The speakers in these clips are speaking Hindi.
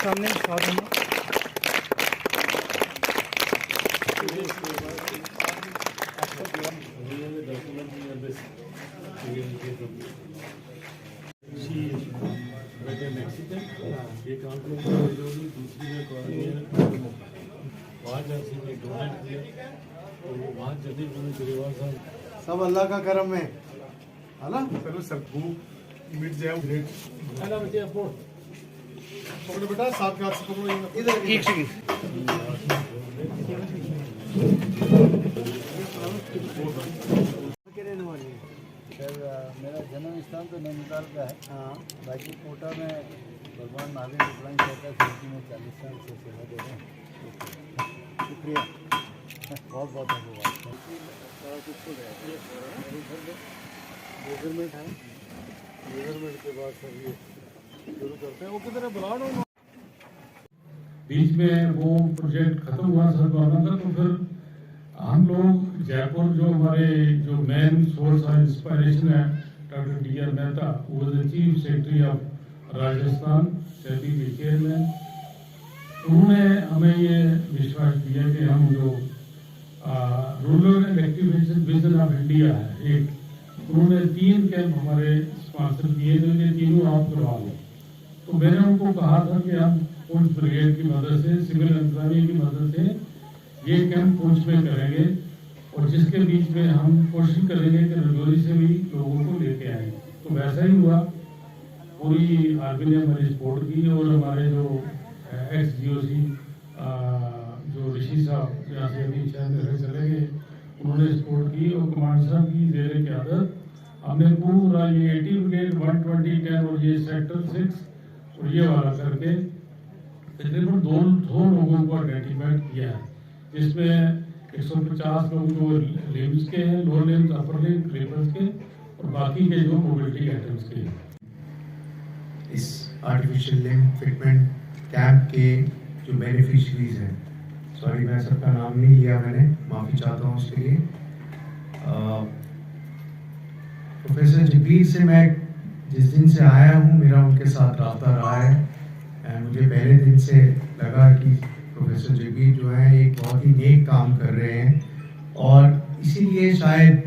सामने साथ में एक दूसरी में वहाँ जाके डोनेट किया तो वहाँ चले परिवार साहब सब अल्लाह का करम है ना। चलो सर वो मिट जाए ग्रेट पकड़ो बेटा साथ के हाथ से पकड़ो इधर एक सेकंड सर मेरा जन्म स्थान तो नैनीताल का है। हाँ बाकी कोटा में भगवान महावीर विकलांग सहायता समिति में 40 साल से सेवा दे रहे हैं। शुक्रिया। बहुत बहुत धन्यवाद। मेजरमेंट है, मेजरमेंट के बाद सर ये शुरू करते हैं। वो किधर है बुला लो। बीच में वो प्रोजेक्ट खत्म हुआ सर का, तो फिर हम लोग जयपुर जो हमारे जो मेन सोर्स ऑफ इंस्पायरेशन है डॉक्टर डी.आर. मेहता, वो the chief secretary of Rajasthan CP के चेयरमैन, उन्होंने हमें ये विश्वास दिया कि हम जो rural electrification vision of India है एक, उन्होंने 3 कैंप हमारे स्पॉन्सर किए थे, ये तीनों आप करवा लो। तो मैंने उनको कहा था कि हम पुंछ ब्रिगेड की मदद से, सिविल इंतजामिया की मदद से ये कैंप पुंछ में करेंगे और जिसके बीच में हम कोशिश करेंगे कि रजौरी से भी लोगों को लेके आए। तो वैसा ही हुआ, पूरी आर्मी ने हमारी सपोर्ट की और हमारे जो XGOC जो ऋषि साहब यहाँ से अभी शायद चले गए, उन्होंने सपोर्ट की और कमांडर साहब की जेर क़यादत हमने पूरा ये 80 ब्रिगेड 120 10 और ये सेक्टर 6 और ये वाला करके तकरीबन 200 लोगों को आइडेंटिफाइड किया है, जिसमें 150 लोग जो लिम्स के हैं, lower limbs, upper limbs, creepers के और बाकी के जो मोबिलिटी आइटम्स के। इस आर्टिफिशियल लिम्ब फिटमेंट कैंप के जो बेनिफिशरीज हैं, सॉरी मैं सबका नाम नहीं लिया, मैंने माफ़ी चाहता हूँ उसके लिए। प्रोफेसर जबीर से मैं जिस दिन से आया हूँ मेरा उनके साथ रास्ता रहा है एंड मुझे पहले दिन से लगा कि प्रोफेसर जबीर जो है एक बहुत ही नेक काम कर रहे हैं और इसीलिए शायद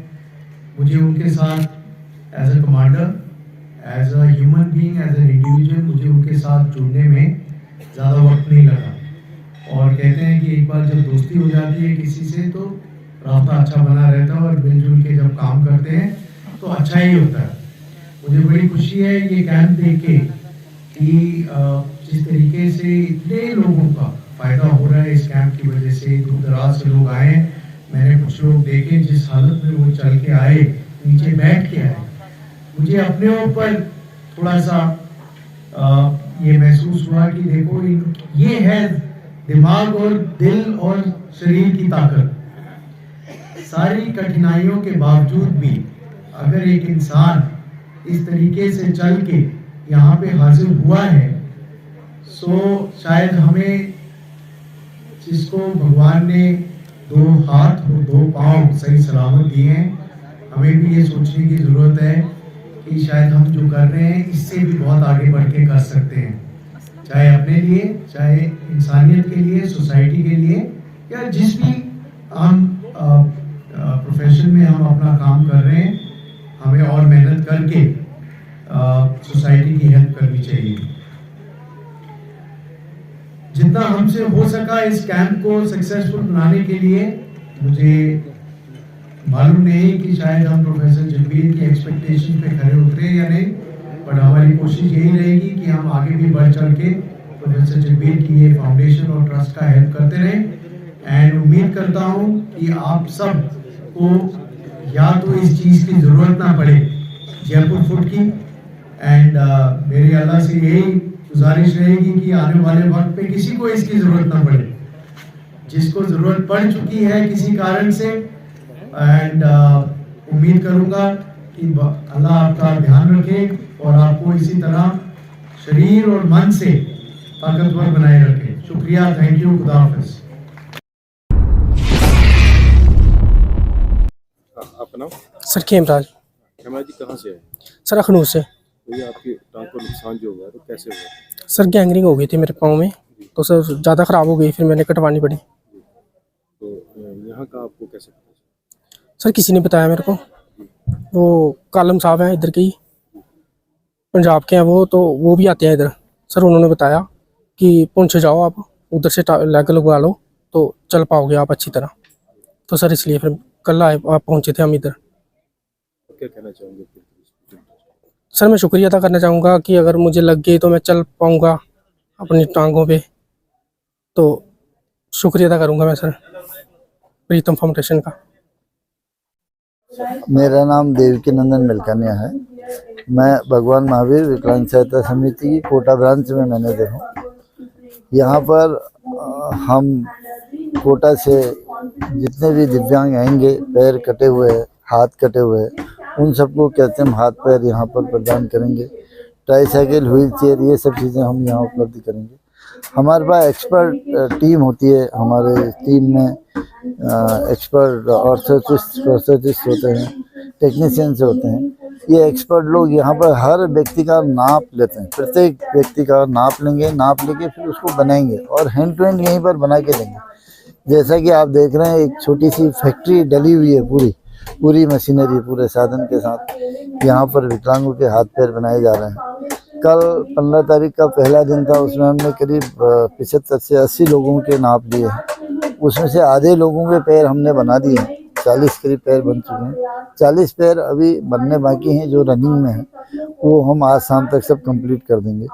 मुझे उनके साथ as a commander, as a human being, as an individual मुझे उनके साथ जुड़ने में ज़्यादा वक्त नहीं लगा। और कहते हैं कि एक बार जब दोस्ती हो जाती है किसी से तो रास्ता अच्छा बना रहता है और मिलजुल के जब काम करते हैं तो अच्छा ही होता है। मुझे बड़ी खुशी है ये कैंप देख के कि जिस तरीके से इतने लोगों का फ़ायदा हो रहा है इस कैंप की वजह से। दूर दराज से लोग आए, मैंने कुछ लोग देखे जिस हालत में वो चल के आए, नीचे बैठ के आए, मुझे अपने ऊपर थोड़ा सा ये महसूस हुआ कि देखो ये है दिमाग और दिल और शरीर की ताकत। सारी कठिनाइयों के बावजूद भी अगर एक इंसान इस तरीके से चल के यहाँ पे हाजिर हुआ है तो शायद हमें, जिसको भगवान ने 2 हाथ और 2 पाँव सही सलामत दिए हैं, हमें भी ये सोचने की ज़रूरत है कि शायद हम जो कर रहे हैं इससे भी बहुत आगे बढ़ के कर सकते हैं, चाहे अपने लिए, चाहे इंसानियत के लिए, सोसाइटी के लिए, या जिस भी हम प्रोफेशन में हम अपना काम कर रहे हैं, हमें और मेहनत करके सोसाइटी की हेल्प करनी चाहिए। जितना हमसे हो सका इस कैंप को सक्सेसफुल बनाने के लिए, मुझे मालूम नहीं कि शायद हम प्रोफेसर जबीर की एक्सपेक्टेशन पे खरे उतरे या नहीं, बट हमारी कोशिश यही रहेगी कि हम आगे भी बढ़ चढ़ के प्रोफेसर जबीर की ये फाउंडेशन और ट्रस्ट का हेल्प करते रहें। एंड उम्मीद करता हूँ कि आप सब को या तो इस चीज़ की ज़रूरत ना पड़े जयपुर फूड की, एंड मेरी अल्लाह से यही गुजारिश रहेगी कि आने वाले वक्त पे किसी को इसकी ज़रूरत ना पड़े, जिसको ज़रूरत पड़ चुकी है किसी कारण से। एंड उम्मीद करूँगा कि अल्लाह आपका ध्यान रखे और आपको इसी तरह शरीर और मन से ताकतवर बनाए रखे। शुक्रिया, थैंक यू, खुदा हाफिज़। आपका नाम? सर खेमराज। हेमराज जी कहाँ से है? सर अखनूर से। तो ये आपकी टांग को नुकसान जो हुआ है तो कैसे हुआ? सर गैंग्रीन हो गई थी मेरे पाँव में, तो सर ज़्यादा ख़राब हो गई, फिर मैंने कटवानी पड़ी। तो यहाँ का आपको कैसे पता चला? सर किसी ने बताया मेरे को, वो कालम साहब हैं इधर के ही, पंजाब के हैं वो, तो वो भी आते हैं इधर। सर उन्होंने बताया कि पहुँचे जाओ आप, उधर से लेग लगवा लो तो चल पाओगे आप अच्छी तरह। तो सर इसलिए फिर कल आए, आप पहुँचे थे हम इधर। तो क्या कहना चाहोगे फिर इस- सर मैं शुक्रिया अदा करना चाहूँगा कि अगर मुझे लग गई तो मैं चल पाऊँगा अपनी टांगों पे, तो शुक्रिया अदा करूँगा मैं सर प्रीतम फाउंडेशन का। मेरा नाम देवकी नंदन मिल्कानिया है। मैं भगवान महावीर विकलांग सहायता समिति की कोटा ब्रांच में मैनेजर हूँ। यहाँ पर हम कोटा से जितने भी दिव्यांग आएंगे, पैर कटे हुए हैं, हाथ कटे हुए हैं, उन सबको कहते हैं हम हाथ पैर यहाँ पर प्रदान करेंगे। ट्राईसाइकिल, व्हील चेयर, ये सब चीज़ें हम यहाँ उपलब्ध करेंगे। हमारे पास एक्सपर्ट टीम होती है। हमारे टीम में एक्सपर्ट ऑर्थोटिस्ट, प्रोस्थेटिस्ट होते हैं, टेक्नीशियंस होते हैं। ये एक्सपर्ट लोग यहाँ पर हर व्यक्ति का नाप लेते हैं, प्रत्येक व्यक्ति का नाप लेंगे, नाप लेके फिर उसको बनाएंगे और हैंड टू हैंड यहीं पर बना के देंगे। जैसा कि आप देख रहे हैं, एक छोटी सी फैक्ट्री डली हुई है, पूरी मशीनरी, पूरे साधन के साथ यहाँ पर विकलांगों के हाथ पैर बनाए जा रहे हैं। कल 15 तारीख का पहला दिन था, उसमें हमने करीब 75 से 80 लोगों के नाप लिए हैं। उसमें से आधे लोगों के पैर हमने बना दिए हैं, 40 करीब पैर बन चुके हैं। 40 पैर अभी बनने बाकी हैं, जो रनिंग में हैं, वो हम आज शाम तक सब कंप्लीट कर देंगे।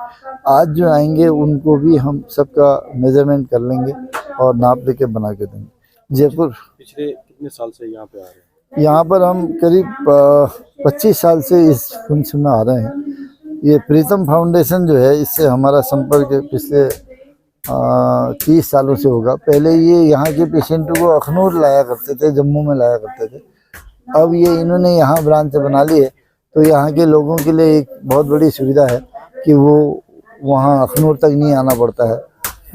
आज जो आएंगे उनको भी हम सबका मेजरमेंट कर लेंगे और नाप लेके बना के देंगे। जयपुर पिछले कितने साल से यहाँ पे आ रहे हैं? यहाँ पर हम करीब 25 साल से इस फंक्शन में आ रहे हैं। ये प्रीतम फाउंडेशन जो है, इससे हमारा संपर्क पिछले 30 सालों से होगा। पहले ये यहाँ के पेशेंटों को अखनूर लाया करते थे, जम्मू में लाया करते थे। अब ये इन्होंने यहाँ ब्रांच बना ली है, तो यहाँ के लोगों के लिए एक बहुत बड़ी सुविधा है कि वो वहाँ अखनूर तक नहीं आना पड़ता है।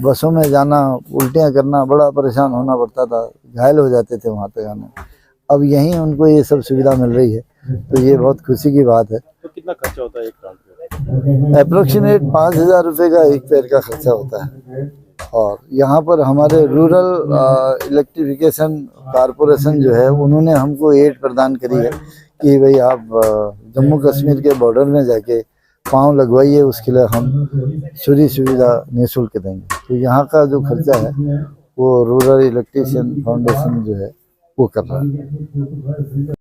बसों में जाना, उल्टियाँ करना, बड़ा परेशान होना पड़ता था, घायल हो जाते थे वहाँ तक आने। अब यहीं उनको ये सब सुविधा मिल रही है, तो ये बहुत खुशी की बात है। तो कितना खर्चा होता है एक राउंड पे? अप्रोक्सीमेट 5,000 रुपये का एक पैर का खर्चा होता है। और यहाँ पर हमारे रूरल इलेक्ट्रिफिकेशन कॉरपोरेशन जो है, उन्होंने हमको एड प्रदान करी है कि भाई आप जम्मू कश्मीर के बॉर्डर में जाके पाँव लगवाइए, उसके लिए हम पूरी सुविधा निःशुल्क देंगे। तो यहाँ का जो खर्चा है वो रूरल इलेक्ट्रिशियन फाउंडेशन जो है वो कर रहा है।